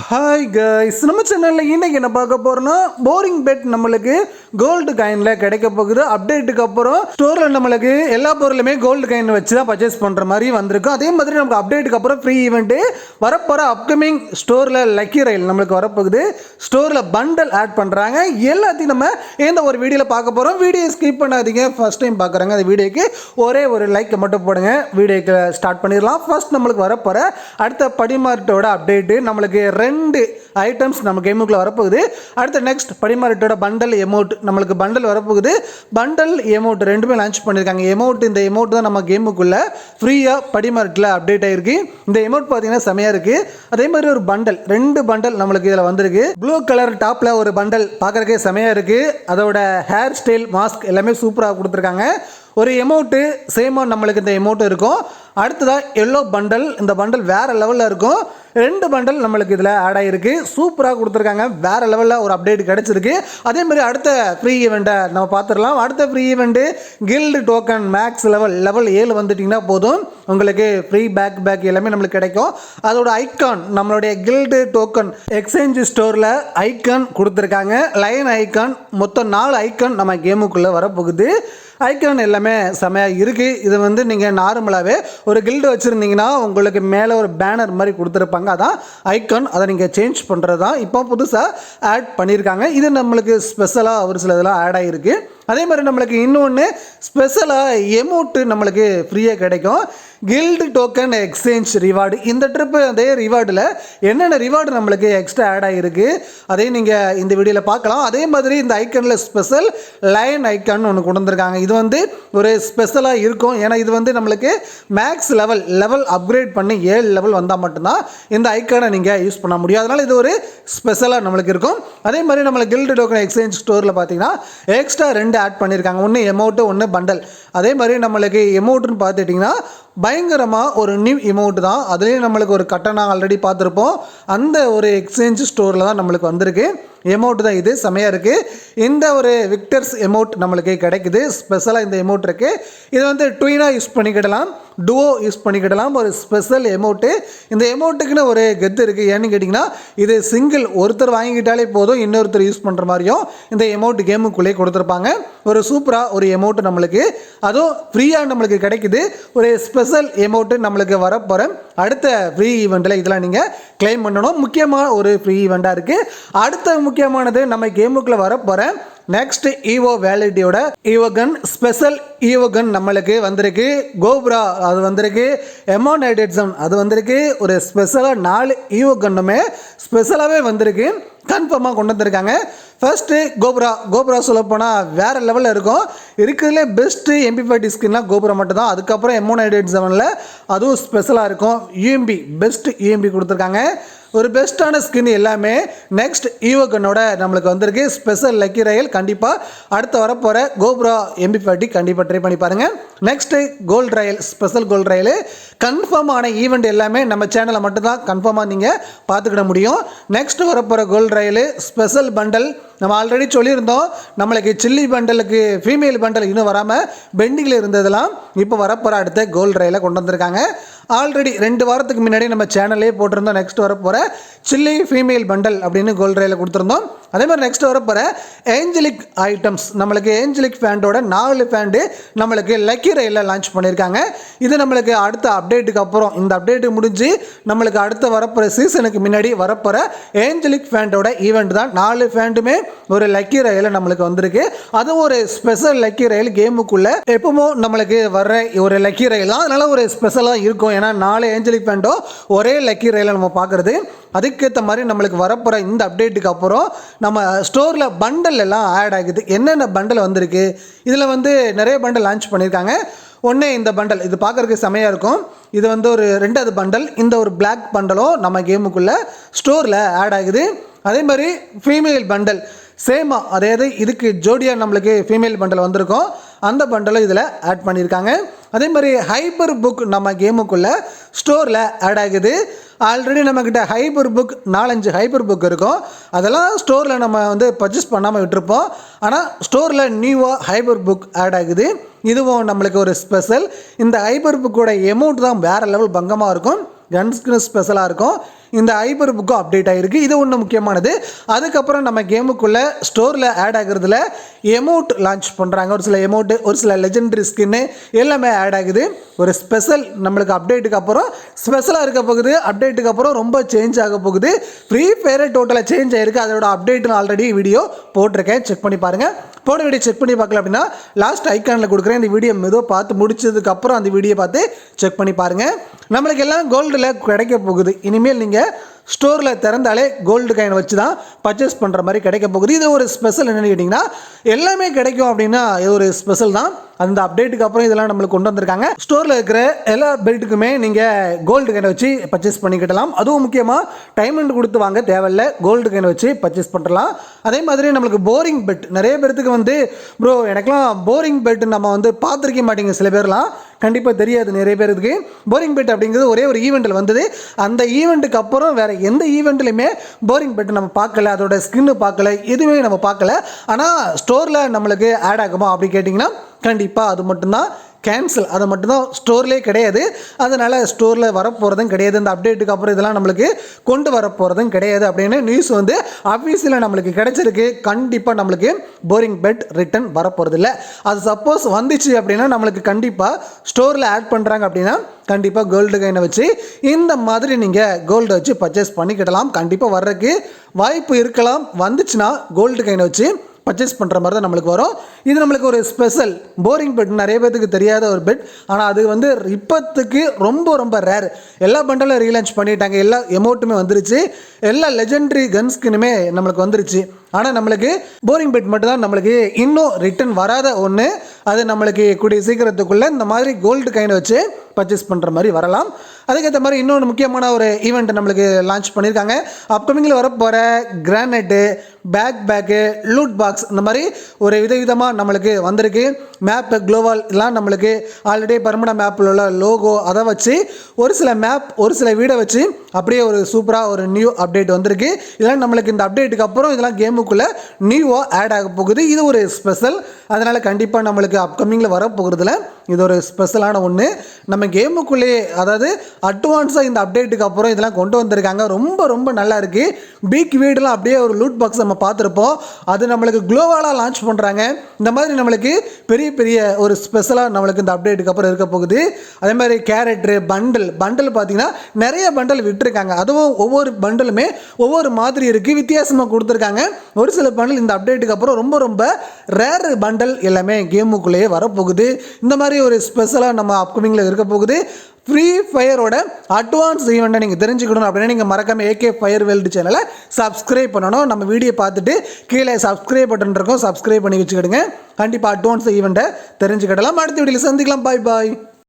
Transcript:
Hi guys, நம்ம சேனலில் இன்றைக்கி என்ன பார்க்க போகிறோன்னா போரிங் பெட் நம்மளுக்கு கோல்டு காயினில் கிடைக்க போகுது. அப்டேட்டுக்கு அப்புறம் ஸ்டோரில் நம்மளுக்கு எல்லா பொருளுமே கோல்டு காயின் வச்சு தான் பர்ச்சேஸ் பண்ணுற மாதிரி வந்திருக்கும். அதே மாதிரி நமக்கு அப்டேட்டுக்கு அப்புறம் ஃப்ரீ ஈவெண்ட்டு வரப்போகிற அப்கமிங் ஸ்டோரில் லக்கி ரயில் நம்மளுக்கு வரப்போகுது. ஸ்டோரில் பண்டல் ஆட் பண்ணுறாங்க. எல்லாத்தையும் நம்ம இந்த ஒரு வீடியோவில் பார்க்க போகிறோம். வீடியோ ஸ்கிப் பண்ணாதீங்க. ஃபஸ்ட் டைம் பார்க்குறாங்க அந்த வீடியோக்கு ஒரே ஒரு லைக் மட்டும் போடுங்க. வீடியோக்கு ஸ்டார்ட் பண்ணிடலாம். ஃபர்ஸ்ட் நம்மளுக்கு வரப்போகிற அடுத்த படிமார்ட்டோட அப்டேட்டு நம்மளுக்கு 2 ஐட்டம்ஸ் நம்ம கேமுக்குள்ள வரப்போகுது. அடுத்த நெக்ஸ்ட் படிமார்ட்டோட பண்டல் எமௌண்ட் நம்மளுக்கு பண்டல் வரப்போகுது. பண்டல் எமௌண்ட் ரெண்டுமே லான்ச் பண்ணியிருக்காங்க. இந்த எமௌண்ட் தான் நம்ம கேமுக்குள்ள ஃப்ரீயாக படிமார்ட்டில் அப்டேட் ஆகிருக்கு. இந்த எமௌண்ட் பார்த்தீங்கன்னா செமையாக இருக்குது. அதே மாதிரி ஒரு பண்டல் 2 பண்டல் நம்மளுக்கு இதில் வந்திருக்கு. ப்ளூ கலர் டாப்பில் ஒரு பண்டல் பார்க்குறக்கே செமையாக இருக்குது. அதோட ஹேர் ஸ்டைல் மாஸ்க் எல்லாமே சூப்பராக கொடுத்துருக்காங்க. ஒரு எமௌண்ட்டு சேமாக நம்மளுக்கு இந்த எமௌண்ட் இருக்கும். அடுத்ததாக எல்லோ பண்டல். இந்த பண்டல் வேறு லெவலில் இருக்கும். 2 பண்டல் நம்மளுக்கு இதில் ஆட் ஆகிருக்கு. சூப்பராக கொடுத்துருக்காங்க. வேறு லெவலில் ஒரு அப்டேட் கிடச்சிருக்கு. அதே மாதிரி அடுத்த ஃப்ரீ ஈவெண்ட்டை நம்ம பார்த்துடலாம். அடுத்த free event guild token max level 7 வந்துட்டிங்கன்னா போதும் உங்களுக்கு ஃப்ரீ பேக் எல்லாமே நம்மளுக்கு கிடைக்கும். அதோட ஐக்கான் நம்மளுடைய கில்டு டோக்கன் எக்ஸ்சேஞ்ச் ஸ்டோரில் ஐக்கான் கொடுத்துருக்காங்க. லைன் ஐக்கான் மொத்தம் 4 ஐக்கான் நம்ம கேமுக்குள்ளே வரப்போகுது. ஐக்கான் எல்லாமே செமையாக இருக்குது. இது வந்து நீங்கள் நார்மலாகவே ஒரு கில்டு வச்சுருந்தீங்கன்னா உங்களுக்கு மேலே ஒரு பேனர் மாதிரி கொடுத்துருப்பாங்க. அதான் ஐக்கான். அதை நீங்கள் சேஞ்ச் பண்ணுறது தான் இப்போ புதுசாக ஆட் பண்ணியிருக்காங்க. இது நம்மளுக்கு ஸ்பெஷலாக ஒரு சில இதெல்லாம் ஆட் ஆகிருக்கு. அதே மாதிரி நம்மளுக்கு இன்னொன்று ஸ்பெஷலாக எமௌண்ட்டு நம்மளுக்கு ஃப்ரீயாக கிடைக்கும். Guild token exchange reward. இந்த ட்ரிப்பு அதே ரிவார்டில் என்னென்ன ரிவார்டு நம்மளுக்கு எக்ஸ்ட்ரா ஆட் ஆகிருக்கு அதையும் நீங்கள் இந்த வீடியோவில் பார்க்கலாம். அதே மாதிரி இந்த ஐக்கனில் ஸ்பெஷல் லைன் ஐக்கான் ஒன்று கொண்டு வந்திருக்காங்க. இது வந்து ஒரு ஸ்பெஷலாக இருக்கும். ஏன்னா இது வந்து நம்மளுக்கு மேக்ஸ் லெவல் அப்கிரேட் பண்ணி 7 லெவல் வந்தால் மட்டும்தான் இந்த ஐக்கானை நீங்கள் யூஸ் பண்ண முடியும். அதனால் இது ஒரு ஸ்பெஷலாக நம்மளுக்கு இருக்கும். அதே மாதிரி நம்மளுக்கு கில்டு டோக்கன் எக்ஸ்சேஞ்ச் ஸ்டோரில் பார்த்தீங்கன்னா எக்ஸ்ட்ரா 2 ஆட் பண்ணியிருக்காங்க. ஒன்று எமௌண்ட்டு, ஒன்று பண்டல். அதே மாதிரி நம்மளுக்கு எமௌண்ட்டுன்னு பார்த்துட்டிங்கன்னா பயங்கரமாக ஒரு நியூ எமௌண்ட் தான். அதுலேயும் நம்மளுக்கு ஒரு கட்டணம் ஆல்ரெடி பார்த்துருப்போம். அந்த ஒரு எக்ஸ்சேஞ்ச் ஸ்டோரில் தான் நம்மளுக்கு வந்திருக்கு. எமௌண்ட் தான் இது செமையாக இருக்குது. இந்த ஒரு விக்டர்ஸ் எமௌண்ட் நம்மளுக்கு கிடைக்குது. ஸ்பெஷலாக இந்த எமௌண்ட் இருக்குது. இது வந்து ட்வினாக யூஸ் பண்ணிக்கிடலாம், டுவோ யூஸ் பண்ணிக்கிடலாம். ஒரு ஸ்பெஷல் எமௌண்ட்டு. இந்த எமௌண்ட்டுக்குன்னு ஒரு கெத்து இருக்குது. ஏன்னு கேட்டிங்கன்னா இது சிங்கிள் ஒருத்தர் வாங்கிக்கிட்டாலே போதும், இன்னொருத்தர் யூஸ் பண்ணுற மாதிரியும் இந்த எமௌண்ட் கேமுக்குள்ளேயே கொடுத்துருப்பாங்க. ஒரு சூப்பராக ஒரு எமௌண்ட் நம்மளுக்கு அதுவும் ஃப்ரீயாக நம்மளுக்கு கிடைக்குது. ஒரு ஸ்பெஷல் எமௌண்ட்டு நம்மளுக்கு வரப்போகிற அடுத்த ஃப்ரீ ஈவெண்ட்டில் இதெல்லாம் நீங்கள் கிளைம் பண்ணணும். முக்கியமாக ஒரு ஃப்ரீ ஈவெண்ட்டாக இருக்குது. அடுத்த முக்கியமானது நம்ம கேமுக்குள்ளே வரப்போகிற நெக்ஸ்ட் ஈவோ வேலிட்டியோட ஈவோகன் ஸ்பெஷல் ஈவோகன் நம்மளுக்கு வந்திருக்கு. கோப்ரா அது வந்திருக்கு. எமோனைடேட்ஸம் அது வந்திருக்கு. ஒரு ஸ்பெஷலாக 4 ஈவோகன்னுமே ஸ்பெஷலாகவே வந்திருக்கு. கன்ஃபார்மாக கொண்டு வந்திருக்காங்க. ஃபர்ஸ்ட்டு கோப்ரா சொல்லப்போனால் வேறு லெவலில் இருக்கும். இருக்கிறதுலே பெஸ்ட்டு MP40 ஸ்கின்லாம் கோப்ரா மட்டும் தான். அதுக்கப்புறம் எமோனைடேட்ஸமில் அதுவும் ஸ்பெஷலாக இருக்கும். UMP பெஸ்ட் UMP கொடுத்துருக்காங்க. ஒரு பெஸ்ட்டான ஸ்கின் எல்லாமே நெக்ஸ்ட் ஈவோகனோட நம்மளுக்கு வந்திருக்கு. ஸ்பெஷல் லக்கி ரயில் கண்டிப்பாக அடுத்து வரப்போகிற கோப்ரா MP40 கண்டிப்பாக ட்ரை பண்ணி பாருங்கள். நெக்ஸ்ட்டு கோல்டு ரயில், ஸ்பெஷல் கோல்டு ரயில் கன்ஃபார்மான ஈவெண்ட் எல்லாமே நம்ம சேனலில் மட்டும்தான் கன்ஃபார்மாக நீங்கள் பார்த்துக்கிட முடியும். நெக்ஸ்ட்டு வரப்போகிற கோல்டு ரயில் ஸ்பெஷல் பண்டல் நம்ம ஆல்ரெடி சொல்லியிருந்தோம். நம்மளுக்கு சில்லி பண்டலுக்கு ஃபீமேல் பண்டல் இன்னும் வராமல் பெண்டிங்கில் இருந்ததெல்லாம் இப்போ வரப்போகிற அடுத்த கோல்டு ரயிலை கொண்டு வந்திருக்காங்க. ஆல்ரெடி 2 வாரத்துக்கு முன்னாடி நம்ம சேனல்லே போட்டிருந்தோம். நெக்ஸ்ட் வரப்போகிற சில்லி ஃபீமேல் பண்டல் அப்படின்னு கோல்டு ரயிலை கொடுத்துருந்தோம். அதே மாதிரி நெக்ஸ்ட் வரப்போகிற ஏஞ்சலிக் ஐட்டம்ஸ் நம்மளுக்கு ஏஞ்சலிக் ஃபேண்டோட 4 ஃபேண்டு நம்மளுக்கு லக்கி ரயிலில் லான்ச் பண்ணியிருக்காங்க. இது நம்மளுக்கு அடுத்த அப்டேட்டுக்கு அப்புறம் இந்த அப்டேட்டு முடிஞ்சு நம்மளுக்கு அடுத்த வரப்போகிற சீசனுக்கு முன்னாடி வரப்போகிற ஏஞ்சலிக் ஃபேண்டோட ஈவெண்ட் தான். 4 ஃபேண்டுமே ஒரு லக்கி ரயில் நம்மளுக்கு வந்திருக்கு. அதுவும் ஒரு ஸ்பெஷல் லக்கி ரயில் கேமுக்குள்ளே எப்பவுமோ நம்மளுக்கு வர்ற ஒரு லக்கி ரயில் தான். அதனால ஒரு ஸ்பெஷலாக இருக்கும். ஏன்னா 4 ஏஞ்சலிக் ஃபேண்டோ ஒரே லக்கி ரயிலை நம்ம பார்க்குறது. அதுக்கேற்ற மாதிரி நம்மளுக்கு வரப்போகிற இந்த அப்டேட்டுக்கு அப்புறம் நம்ம ஸ்டோரில் பண்டல் எல்லாம் ஆட் ஆகுது. என்னென்ன பண்டல் வந்திருக்கு இதில் வந்து நிறைய பண்டல் லான்ச் பண்ணியிருக்காங்க. ஒன்றே இந்த பண்டல் இது பார்க்குறதுக்கு செமையாக இருக்கும். இது வந்து ஒரு 2வது பண்டல். இந்த ஒரு பிளாக் பண்டலும் நம்ம கேமுக்குள்ளே ஸ்டோரில் ஆட் ஆகுது. அதே மாதிரி ஃபீமேல் பண்டல் சேமாக அதாவது இதுக்கு ஜோடியாக நம்மளுக்கு ஃபீமேல் பண்டல் வந்திருக்கும். அந்த பண்டலும் இதில் ஆட் பண்ணியிருக்காங்க. அதே மாதிரி ஹைப்பர் புக் நம்ம கேமுக்குள்ளே ஸ்டோரில் ஆட் ஆகுது. ஆல்ரெடி நம்மக்கிட்ட ஹைப்பர் புக் 4-5 ஹைப்பர் புக் இருக்கும். அதெல்லாம் ஸ்டோரில் நம்ம வந்து பர்ச்சேஸ் பண்ணாமல் விட்டுருப்போம். ஆனால் ஸ்டோரில் நியூவாக ஹைப்பர் புக் ஆட் ஆகுது. இதுவும் நம்மளுக்கு ஒரு ஸ்பெஷல். இந்த ஹைப்பர் புக்கோட எமௌண்ட் தான் வேறு லெவல் பங்கமாக இருக்கும். கன் ஸ்கின் ஸ்பெஷலாக இருக்கும். இந்த ஹைப்பர் புக்கும் அப்டேட் ஆகிருக்கு. இது ஒன்று முக்கியமானது. அதுக்கப்புறம் நம்ம கேமுக்குள்ளே ஸ்டோரில் ஆட் ஆகுறதுல எமௌண்ட் லான்ச் பண்ணுறாங்க. ஒரு சில எமௌண்ட்டு, ஒரு சில லெஜெண்டரி ஸ்கின்னு எல்லாமே ஆட் ஆகுது. ஒரு ஸ்பெஷல் நம்மளுக்கு அப்டேட்டுக்கு அப்புறம் ஸ்பெஷலாக இருக்க போகுது. அப்டேட்டுக்கு அப்புறம் ரொம்ப சேஞ்ச் ஆக போகுது. ஃப்ரீ ஃபயரே டோட்டலாக சேஞ்ச் ஆகிருக்கு. அதோட அப்டேட்னு ஆல்ரெடி வீடியோ போட்டிருக்கேன், செக் பண்ணி பாருங்கள். போன வீடியோ செக் பண்ணி பார்க்கல அப்படின்னா லாஸ்ட் ஐக்கானில் கொடுக்குறேன். இந்த வீடியோ மெதுவாக பார்த்து முடிச்சதுக்கப்புறம் அந்த வீடியோ பார்த்து செக் பண்ணி பாருங்கள். நம்மளுக்கு எல்லாம் கோல்டில் கிடைக்க போகுது. இனிமேல் நீங்கள் ஸ்டோரில் திறந்தாலே கோல்டு காயின் வச்சு தான் பர்ச்சேஸ் பண்ணுற மாதிரி கிடைக்க போகுது. இது ஒரு ஸ்பெஷல் என்னென்னு கேட்டிங்கன்னா, எல்லாமே கிடைக்கும் அப்படின்னா இது ஒரு ஸ்பெஷல் தான். அந்த அப்டேட்டுக்கு அப்புறம் இதெல்லாம் நம்மளுக்கு கொண்டு வந்திருக்காங்க. ஸ்டோரில் இருக்கிற எல்லா பெல்ட்டுக்குமே நீங்கள் கோல்டு காயின் வச்சு பர்ச்சேஸ் பண்ணிக்கிடலாம். அதுவும் முக்கியமாக டைமண்ட் கொடுத்து வாங்க தேவையில்லை, கோல்டு காயின் வச்சு பர்ச்சேஸ் பண்ணலாம். அதே மாதிரி நம்மளுக்கு போரிங் பெட் நிறைய பேர்த்துக்கு வந்து ப்ரோ எனக்குலாம் போரிங் பெட் நம்ம வந்து பார்த்துருக்க மாட்டீங்க. சில பேர்லாம் கண்டிப்பாக தெரியாது. நிறைய பேருக்கு போரிங் பெட் அப்படிங்கிறது ஒரே ஒரு ஈவெண்ட்டில் வந்தது. அந்த ஈவெண்ட்டுக்கு அப்புறம் வேறு எந்த ஈவெண்ட்லையுமே போரிங் பெட் நம்ம பார்க்கல, அதோட ஸ்கின்னு பார்க்கல, எதுவுமே நம்ம பார்க்கல. ஆனால் ஸ்டோரில் நம்மளுக்கு ஆட் ஆகுமா அப்படி கேட்டிங்கன்னா கண்டிப்பாக அது மட்டும்தான் கேன்சல். அது மட்டும்தான் ஸ்டோர்லேயே கிடையாது. அதனால் ஸ்டோரில் வரப்போகிறதும் கிடையாது. இந்த அப்டேட்டுக்கு அப்புறம் இதெல்லாம் நம்மளுக்கு கொண்டு வரப்போகிறதும் கிடையாது அப்படின்னு நியூஸ் வந்து அஃபீஷியலாக நம்மளுக்கு கிடைச்சிருக்கு. கண்டிப்பாக நம்மளுக்கு போரிங் பெட் ரிட்டன் வரப்போகிறதில்ல. அது சப்போஸ் வந்துச்சு அப்படின்னா நம்மளுக்கு கண்டிப்பாக ஸ்டோரில் ஆட் பண்ணுறாங்க அப்படின்னா கண்டிப்பாக கோல்டு காயினை வச்சு இந்த மாதிரி நீங்கள் கோல்டு வச்சு பர்ச்சேஸ் பண்ணிக்கிடலாம். கண்டிப்பாக வர்றதுக்கு வாய்ப்பு இருக்கலாம். வந்துச்சுன்னா கோல்டு காயினை வச்சு பர்ச்சேஸ் பண்ணுற மாதிரி தான் நம்மளுக்கு வரும். இது நம்மளுக்கு ஒரு ஸ்பெஷல் போரிங் பெட், நிறைய பேருக்கு தெரியாத ஒரு பெட். ஆனால் அது வந்து இப்போத்துக்கு ரொம்ப ரொம்ப ரேர். எல்லா பண்டலும் ரீலான்ச் பண்ணிட்டாங்க, எல்லா எமௌண்ட்டுமே வந்துருச்சு, எல்லா லெஜெண்டரி கன்ஸ்கினுமே நம்மளுக்கு வந்துருச்சு. ஆனால் நம்மளுக்கு போரிங் பெட் மட்டும் தான் நம்மளுக்கு இன்னும் ரிட்டன் வராத ஒன்று. அது நம்மளுக்கு கூடிய சீக்கிரத்துக்குள்ளே இந்த மாதிரி கோல்டு காயின் வச்சு பர்ச்சேஸ் பண்ணுற மாதிரி வரலாம். அதுக்கேற்ற மாதிரி இன்னொன்று முக்கியமான ஒரு ஈவெண்ட் நம்மளுக்கு லான்ச் பண்ணியிருக்காங்க. அப்கமிங்கில் வரப்போகிற கிரானைட்டு, பேக்கு, லூட் பாக்ஸ், இந்த மாதிரி ஒரு விதவிதமாக நம்மளுக்கு வந்திருக்கு. மேப்பு, குளோவால் எல்லாம் நம்மளுக்கு ஆல்ரெடி பர்மனன்ட் மேப்பில் உள்ள லோகோ அதை வச்சு ஒரு சில மேப், ஒரு சில வீடை வச்சு அப்படியே ஒரு சூப்பராக ஒரு நியூ அப்டேட் வந்திருக்கு. இதெல்லாம் நம்மளுக்கு இந்த அப்டேட்டுக்கு அப்புறம் இதெல்லாம் கேமுக்குள்ளே நியூவாக ஆட் ஆக போகுது. இது ஒரு ஸ்பெஷல். அதனால் கண்டிப்பாக நம்மளுக்கு அப்கமிங்கில் வரப்போகிறதுல இது ஒரு ஸ்பெஷலான ஒன்று. நம்ம கேமுக்குள்ளேயே அதாவது அட்வான்ஸாக இந்த அப்டேட்டுக்கு அப்புறம் இதெல்லாம் கொண்டு வந்திருக்காங்க. ரொம்ப ரொம்ப நல்லா இருக்குது. பிக் வீடெலாம் அப்படியே ஒரு லூட் பாக்ஸ் நம்ம பார்த்துருப்போம். அது நம்மளுக்கு குளோவாலாக லான்ச் பண்ணுறாங்க. இந்த மாதிரி நம்மளுக்கு பெரிய பெரிய ஒரு ஸ்பெஷலாக நம்மளுக்கு இந்த அப்டேட்டுக்கு அப்புறம் இருக்க போகுது. அதே மாதிரி கேரக்டரு, பண்டல் பார்த்தீங்கன்னா நிறைய பண்டல் விட்டுருக்காங்க. அதுவும் ஒவ்வொரு பண்டலுமே ஒவ்வொரு மாதிரி இருக்குது, வித்தியாசமாக கொடுத்துருக்காங்க. ஒரு சில பண்டல் இந்த அப்டேட்டுக்கு அப்புறம் ரொம்ப ரொம்ப ரேர் பண்டல் எல்லாமே கேமுக்குள்ளேயே வரப்போகுது. இந்த மாதிரி ஒரு ஸ்பெஷலாக நம்ம அப்கமிங்கில் இருக்க போகுது. ஃப்ரீ ஃபயரோட அட்வான்ஸ் ஈவெண்ட்டை நீங்கள் தெரிஞ்சுக்கணும் அப்படின்னா நீங்கள் மறக்காமல் AK ஃபயர் வேர்ல்டு சேனலை சப்ஸ்கிரைப் பண்ணணும். நம்ம வீடியோ பார்த்துட்டு கீழே சப்ஸ்கிரைப் பட்டன் இருக்கும், சப்ஸ்கிரைப் பண்ணி வச்சுக்கிடுங்க. கண்டிப்பாக அட்வான்ஸ் ஈவெண்ட்டை தெரிஞ்சுக்கிடலாம். அடுத்த வீடியோவில் சந்திக்கலாம். பாய் பாய்.